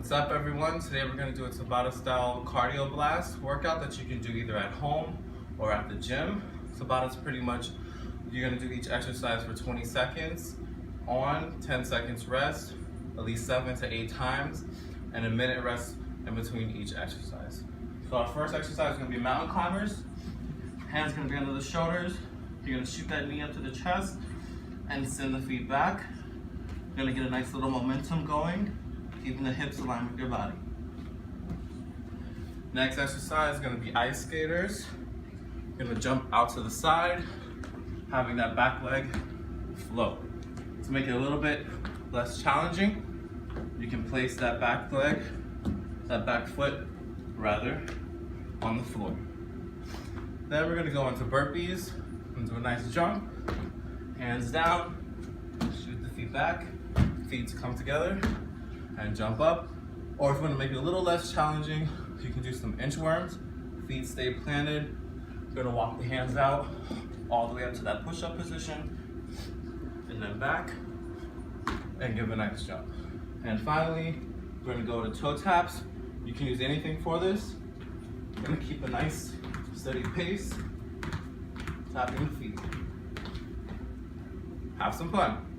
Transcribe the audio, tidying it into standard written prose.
What's up, everyone? Today we're going to do a Tabata style cardio blast workout that you can do either at home or at the gym. Tabata's pretty much, you're going to do each exercise for 20 seconds on, 10 seconds rest, at least 7 to 8 times, and a minute rest in between each exercise. So our first exercise is going to be mountain climbers. Hands going to be under the shoulders. You're going to shoot that knee up to the chest and send the feet back. You're going to get a nice little momentum going, keeping the hips aligned with your body. Next exercise is going to be ice skaters. You're going to jump out to the side, having that back leg float. To make it a little bit less challenging, you can place that back leg, that back foot rather, on the floor. Then we're going to go into burpees and do a nice jump. Hands down, shoot the feet back, feet come together, and jump up. Or if you want to make it a little less challenging, you can do some inchworms. Feet stay planted. You're going to walk the hands out all the way up to that push-up position, and then back, and give a nice jump. And finally, we're going to go to toe taps. You can use anything for this. You're going to keep a nice, steady pace, tapping the feet. Have some fun.